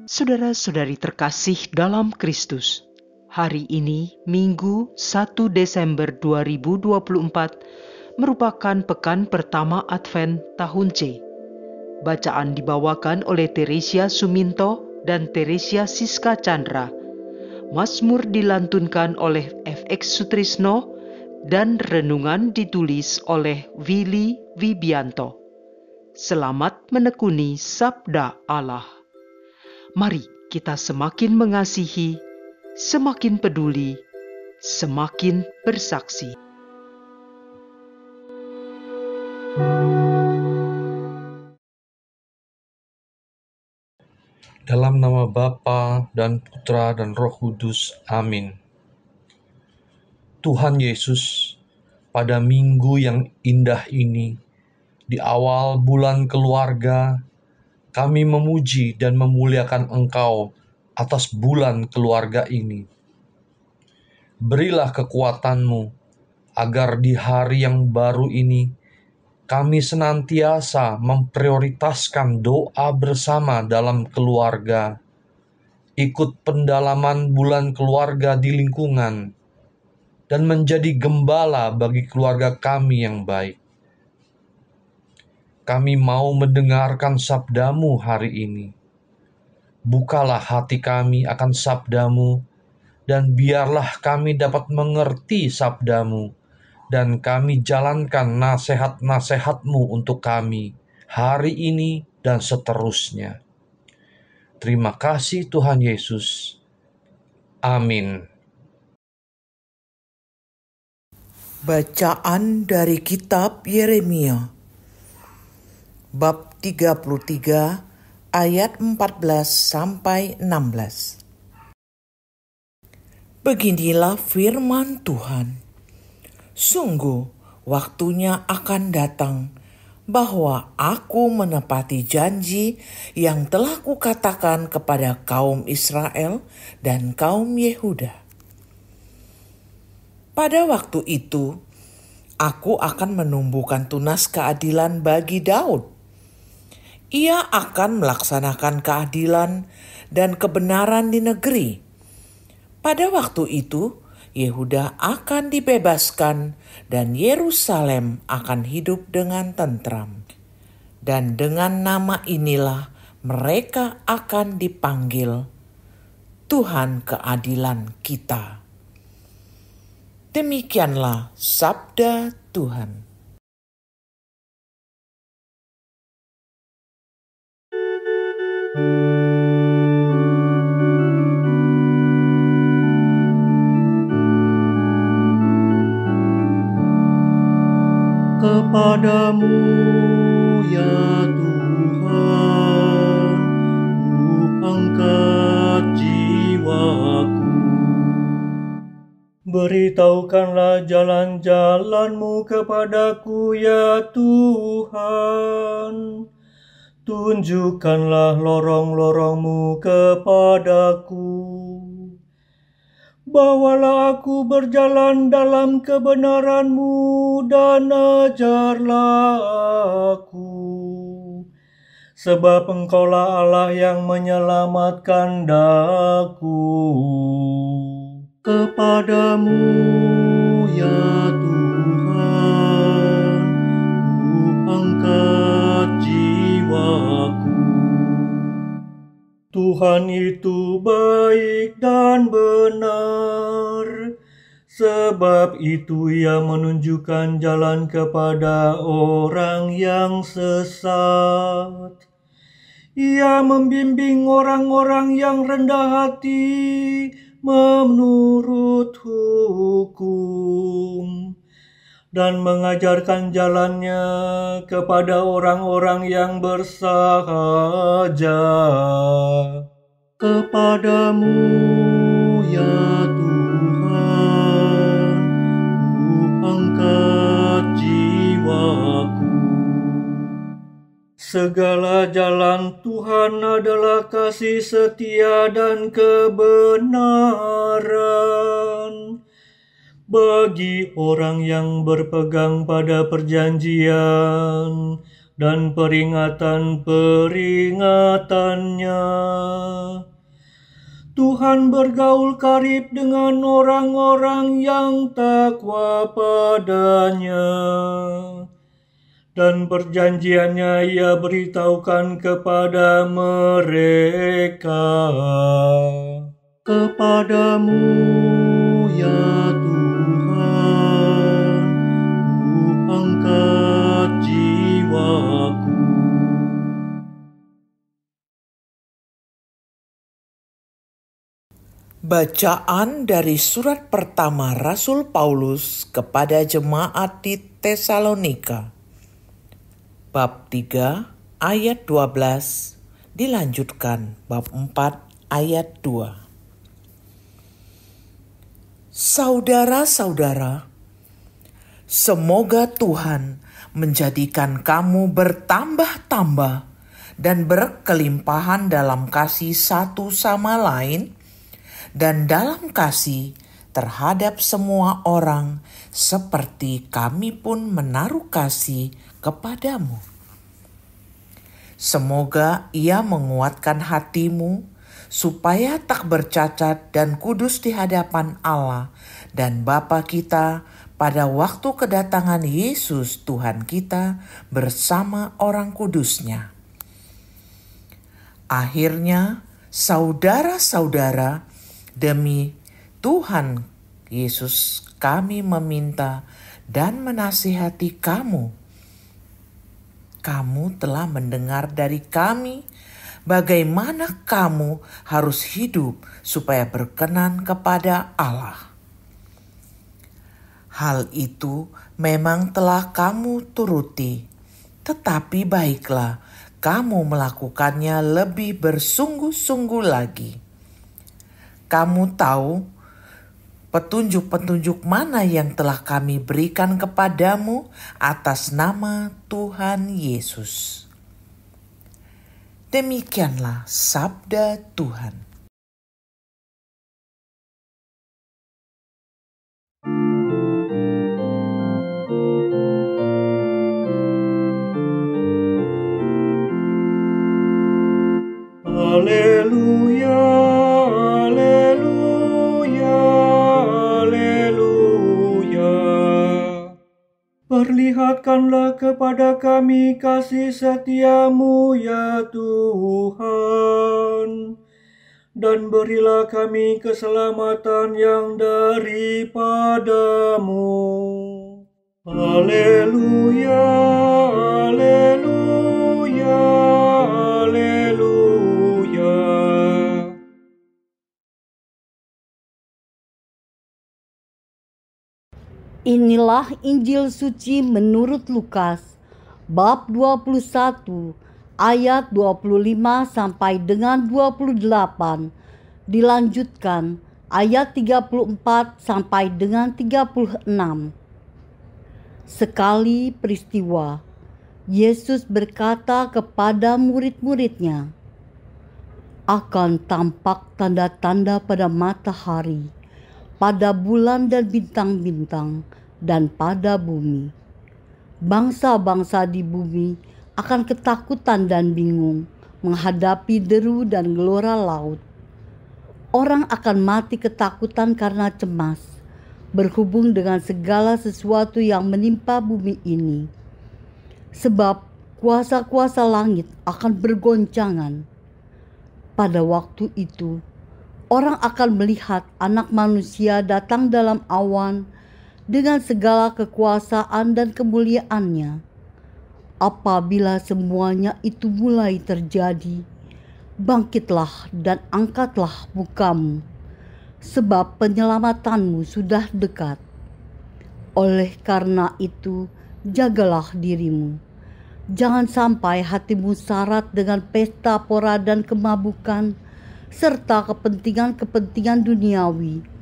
Saudara-saudari terkasih dalam Kristus, hari ini Minggu 1 Desember 2024 merupakan pekan pertama Advent tahun C. Bacaan dibawakan oleh Teresia Suminto dan Teresia Siska Chandra. Mazmur dilantunkan oleh FX Sutrisno dan renungan ditulis oleh Willy Wibianto. Selamat menekuni Sabda Allah. Mari kita semakin mengasihi, semakin peduli, semakin bersaksi. Dalam nama Bapa dan Putra dan Roh Kudus. Amin. Tuhan Yesus, pada minggu yang indah ini, di awal bulan keluarga, kami memuji dan memuliakan Engkau atas bulan keluarga ini. Berilah kekuatan-Mu agar di hari yang baru ini kami senantiasa memprioritaskan doa bersama dalam keluarga, ikut pendalaman bulan keluarga di lingkungan, dan menjadi gembala bagi keluarga kami yang baik. Kami mau mendengarkan sabda-Mu hari ini. Bukalah hati kami akan sabda-Mu, dan biarlah kami dapat mengerti sabda-Mu, dan kami jalankan nasihat-nasihat-Mu untuk kami hari ini dan seterusnya. Terima kasih Tuhan Yesus. Amin. Bacaan dari kitab Yeremia bab 33 ayat 14 sampai 16. Beginilah firman Tuhan. Sungguh waktunya akan datang bahwa aku menepati janji yang telah kukatakan kepada kaum Israel dan kaum Yehuda. Pada waktu itu, aku akan menumbuhkan tunas keadilan bagi Daud. Ia akan melaksanakan keadilan dan kebenaran di negeri. Pada waktu itu, Yehuda akan dibebaskan dan Yerusalem akan hidup dengan tentram. Dan dengan nama inilah mereka akan dipanggil Tuhan keadilan kita. Demikianlah sabda Tuhan. Kepadamu ya Tuhan, ku angkat jiwaku. Beritahukanlah jalan-jalan-Mu kepadaku ya Tuhan. Tunjukkanlah lorong-lorong-Mu kepadaku. Bawalah aku berjalan dalam kebenaran-Mu dan ajarlah aku. Sebab Engkaulah Allah yang menyelamatkan daku. Kepadamu ya Tuhan, ku angkat jiwaku. Tuhan itu baik dan benar, sebab itu Ia menunjukkan jalan kepada orang yang sesat. Ia membimbing orang-orang yang rendah hati menurut hukum, dan mengajarkan jalannya kepada orang-orang yang bersahaja. Kepadamu ya Tuhan, ku angkat jiwaku. Segala jalan Tuhan adalah kasih setia dan kebenaran bagi orang yang berpegang pada perjanjian dan peringatan-peringatannya. Tuhan bergaul karib dengan orang-orang yang takwa padanya. Dan perjanjiannya ia beritahukan kepada mereka. Kepadamu, ya Tuhan, ku angkat jiwaku. Bacaan dari surat pertama Rasul Paulus kepada jemaat di Tesalonika. Bab 3 ayat 12 dilanjutkan bab 4 ayat 2. Saudara-saudara, semoga Tuhan menjadikan kamu bertambah-tambah dan berkelimpahan dalam kasih satu sama lain dan dalam kasih terhadap semua orang, seperti kami pun menaruh kasih kepadamu. Semoga Ia menguatkan hatimu, supaya tak bercacat dan kudus di hadapan Allah dan Bapa kita pada waktu kedatangan Yesus Tuhan kita bersama orang kudusnya. Akhirnya, saudara-saudara, demi Tuhan Yesus kami meminta dan menasihati kamu. Kamu telah mendengar dari kami bagaimana kamu harus hidup supaya berkenan kepada Allah. Hal itu memang telah kamu turuti, tetapi baiklah kamu melakukannya lebih bersungguh-sungguh lagi. Kamu tahu petunjuk-petunjuk mana yang telah kami berikan kepadamu atas nama Tuhan Yesus. Demikianlah sabda Tuhan. Haleluya, haleluya, haleluya. Perlihatkanlah kepada kami kasih setiamu, ya Tuhan, dan berilah kami keselamatan yang daripadamu. Haleluya, haleluya, haleluya. Inilah Injil suci menurut Lukas, bab 21, ayat 25 sampai dengan 28, dilanjutkan ayat 34 sampai dengan 36. Sekali peristiwa, Yesus berkata kepada murid-muridnya, "Akan tampak tanda-tanda pada matahari, pada bulan dan bintang-bintang, dan pada bumi. Bangsa-bangsa di bumi akan ketakutan dan bingung menghadapi deru dan gelora laut. Orang akan mati ketakutan karena cemas, berhubung dengan segala sesuatu yang menimpa bumi ini. Sebab kuasa-kuasa langit akan bergoncangan. Pada waktu itu, orang akan melihat Anak Manusia datang dalam awan dengan segala kekuasaan dan kemuliaannya. Apabila semuanya itu mulai terjadi, bangkitlah dan angkatlah mukamu, sebab penyelamatanmu sudah dekat. Oleh karena itu, jagalah dirimu. Jangan sampai hatimu syarat dengan pesta pora dan kemabukan, serta kepentingan-kepentingan duniawi.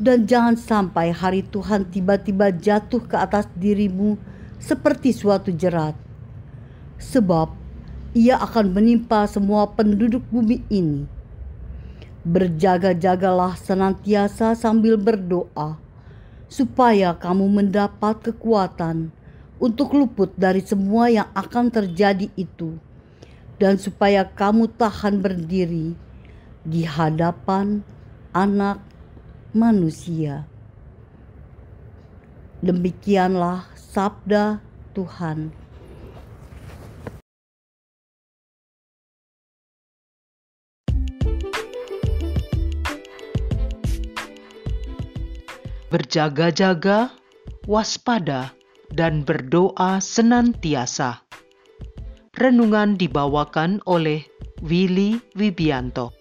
Dan jangan sampai hari Tuhan tiba-tiba jatuh ke atas dirimu seperti suatu jerat. Sebab ia akan menimpa semua penduduk bumi ini. Berjaga-jagalah senantiasa sambil berdoa, supaya kamu mendapat kekuatan untuk luput dari semua yang akan terjadi itu, dan supaya kamu tahan berdiri di hadapan Anak Manusia. Demikianlah sabda Tuhan. Berjaga-jaga, waspada, dan berdoa senantiasa. Renungan dibawakan oleh Willy Wibianto.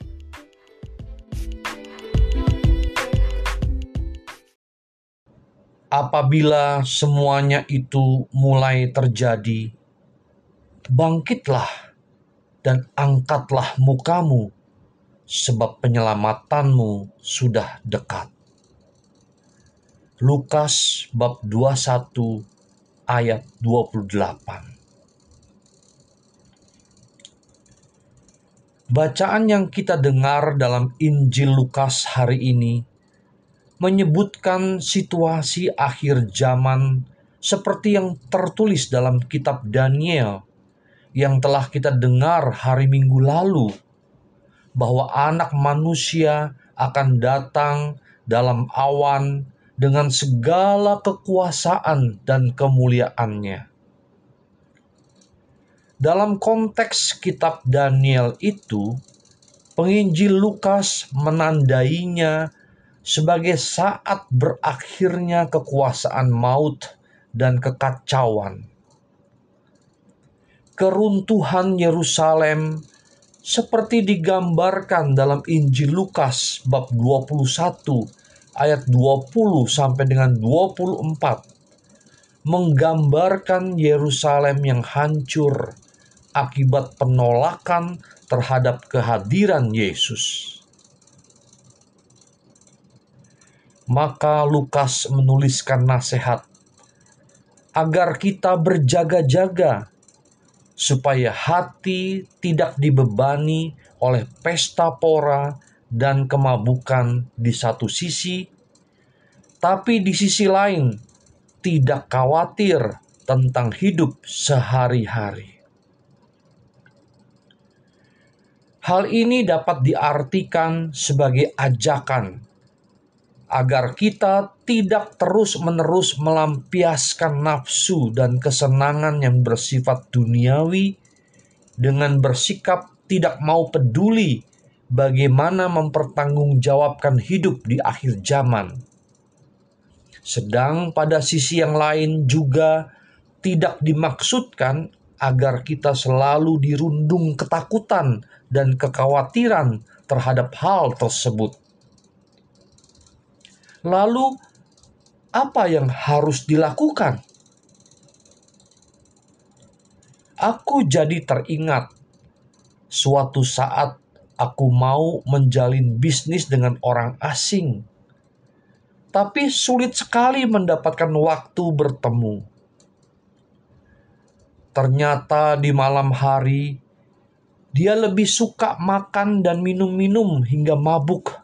Apabila semuanya itu mulai terjadi, bangkitlah dan angkatlah mukamu, sebab penyelamatanmu sudah dekat. Lukas bab 21 ayat 28. Bacaan yang kita dengar dalam Injil Lukas hari ini menyebutkan situasi akhir zaman seperti yang tertulis dalam kitab Daniel yang telah kita dengar hari Minggu lalu, bahwa Anak Manusia akan datang dalam awan dengan segala kekuasaan dan kemuliaannya. Dalam konteks kitab Daniel itu, penginjil Lukas menandainya sebagai saat berakhirnya kekuasaan maut dan kekacauan. Keruntuhan Yerusalem seperti digambarkan dalam Injil Lukas bab 21 ayat 20 sampai dengan 24 menggambarkan Yerusalem yang hancur akibat penolakan terhadap kehadiran Yesus. Maka Lukas menuliskan nasihat agar kita berjaga-jaga supaya hati tidak dibebani oleh pesta pora dan kemabukan di satu sisi, tapi di sisi lain tidak khawatir tentang hidup sehari-hari. Hal ini dapat diartikan sebagai ajakan agar kita tidak terus-menerus melampiaskan nafsu dan kesenangan yang bersifat duniawi dengan bersikap tidak mau peduli bagaimana mempertanggungjawabkan hidup di akhir zaman. Sedang pada sisi yang lain juga tidak dimaksudkan agar kita selalu dirundung ketakutan dan kekhawatiran terhadap hal tersebut. Lalu, apa yang harus dilakukan? Aku jadi teringat suatu saat aku mau menjalin bisnis dengan orang asing, tapi sulit sekali mendapatkan waktu bertemu. Ternyata di malam hari, dia lebih suka makan dan minum-minum hingga mabuk,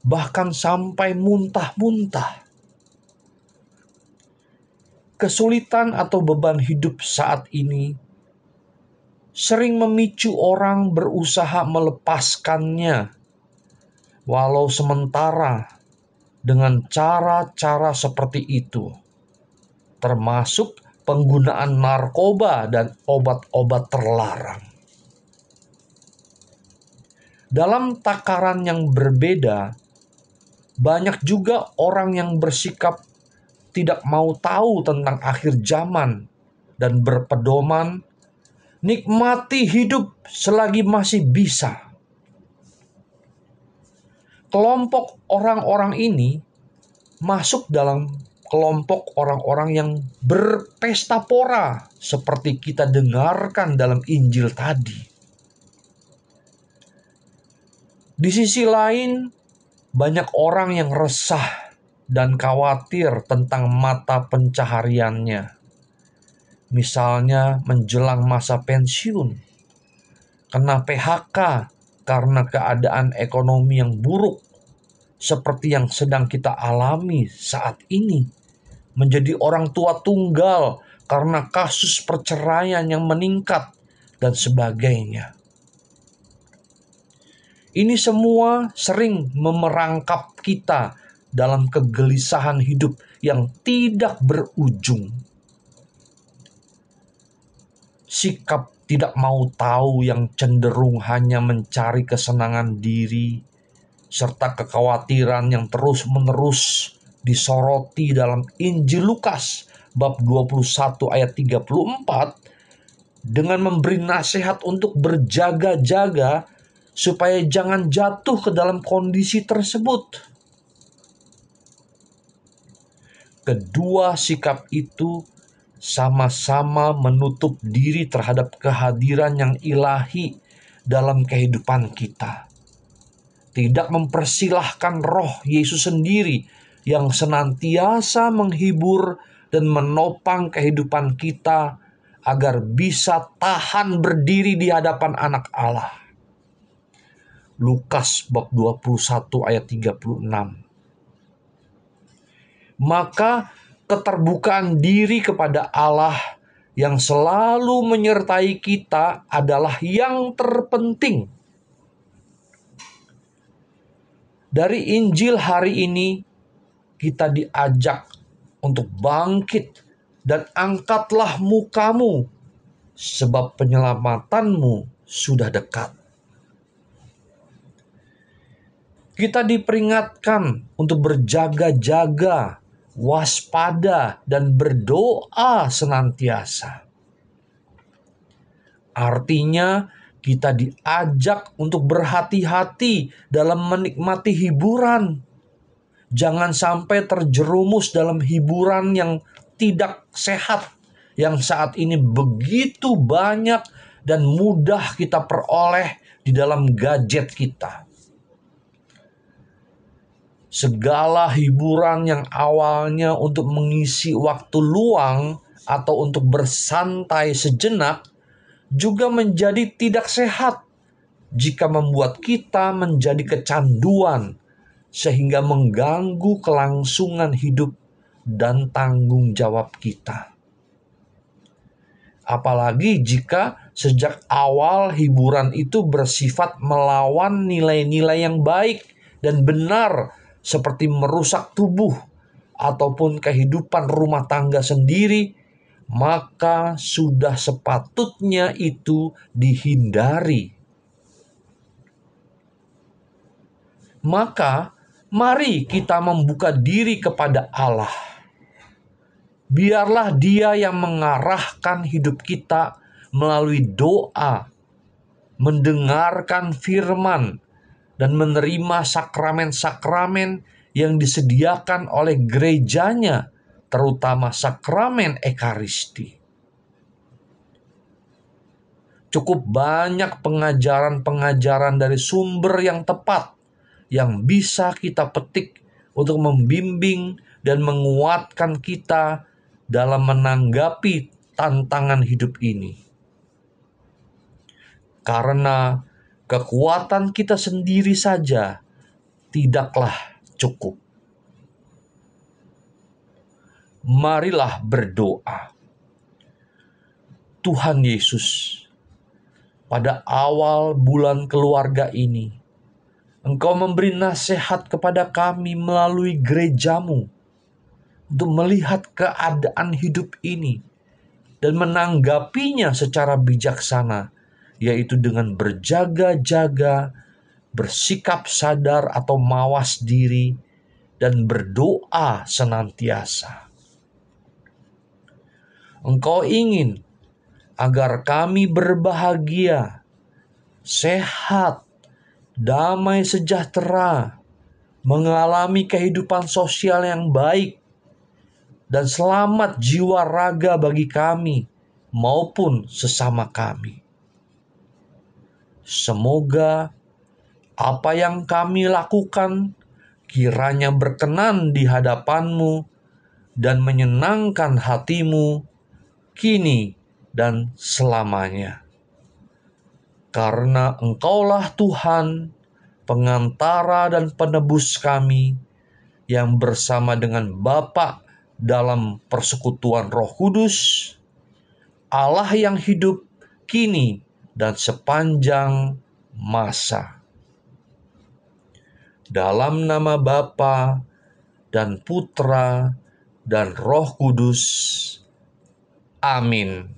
bahkan sampai muntah-muntah. Kesulitan atau beban hidup saat ini sering memicu orang berusaha melepaskannya, walau sementara dengan cara-cara seperti itu, termasuk penggunaan narkoba dan obat-obat terlarang. Dalam takaran yang berbeda, banyak juga orang yang bersikap tidak mau tahu tentang akhir zaman dan berpedoman nikmati hidup selagi masih bisa. Kelompok orang-orang ini masuk dalam kelompok orang-orang yang berpesta pora seperti kita dengarkan dalam Injil tadi. Di sisi lain, banyak orang yang resah dan khawatir tentang mata pencahariannya. Misalnya menjelang masa pensiun, kena PHK karena keadaan ekonomi yang buruk, seperti yang sedang kita alami saat ini. Menjadi orang tua tunggal karena kasus perceraian yang meningkat, dan sebagainya. Ini semua sering memerangkap kita dalam kegelisahan hidup yang tidak berujung. Sikap tidak mau tahu yang cenderung hanya mencari kesenangan diri, serta kekhawatiran yang terus-menerus disoroti dalam Injil Lukas bab 21 ayat 34 dengan memberi nasihat untuk berjaga-jaga supaya jangan jatuh ke dalam kondisi tersebut. Kedua sikap itu sama-sama menutup diri terhadap kehadiran yang ilahi dalam kehidupan kita. Tidak mempersilahkan Roh Yesus sendiri yang senantiasa menghibur dan menopang kehidupan kita agar bisa tahan berdiri di hadapan anak Allah. Lukas bab 21 ayat 36. Maka keterbukaan diri kepada Allah yang selalu menyertai kita adalah yang terpenting. Dari Injil hari ini kita diajak untuk bangkit dan angkatlah mukamu, sebab penyelamatanmu sudah dekat. Kita diperingatkan untuk berjaga-jaga, waspada, dan berdoa senantiasa. Artinya, kita diajak untuk berhati-hati dalam menikmati hiburan. Jangan sampai terjerumus dalam hiburan yang tidak sehat, yang saat ini begitu banyak dan mudah kita peroleh di dalam gadget kita. Segala hiburan yang awalnya untuk mengisi waktu luang atau untuk bersantai sejenak juga menjadi tidak sehat jika membuat kita menjadi kecanduan sehingga mengganggu kelangsungan hidup dan tanggung jawab kita. Apalagi jika sejak awal hiburan itu bersifat melawan nilai-nilai yang baik dan benar, seperti merusak tubuh ataupun kehidupan rumah tangga sendiri, maka sudah sepatutnya itu dihindari. Maka mari kita membuka diri kepada Allah. Biarlah Dia yang mengarahkan hidup kita melalui doa, mendengarkan firman, dan menerima sakramen-sakramen yang disediakan oleh gerejanya, terutama sakramen Ekaristi. Cukup banyak pengajaran-pengajaran dari sumber yang tepat yang bisa kita petik untuk membimbing dan menguatkan kita dalam menanggapi tantangan hidup ini. Karena kekuatan kita sendiri saja tidaklah cukup. Marilah berdoa. Tuhan Yesus, pada awal bulan keluarga ini, Engkau memberi nasihat kepada kami melalui gerejamu untuk melihat keadaan hidup ini dan menanggapinya secara bijaksana, yaitu dengan berjaga-jaga, bersikap sadar atau mawas diri, dan berdoa senantiasa. Engkau ingin agar kami berbahagia, sehat, damai sejahtera, mengalami kehidupan sosial yang baik, dan selamat jiwa raga bagi kami maupun sesama kami. Semoga apa yang kami lakukan kiranya berkenan di hadapan-Mu dan menyenangkan hati-Mu kini dan selamanya. Karena Engkaulah Tuhan, pengantara dan penebus kami, yang bersama dengan Bapa dalam persekutuan Roh Kudus, Allah yang hidup kini dan sepanjang masa. Dalam nama Bapa dan Putra dan Roh Kudus. Amin.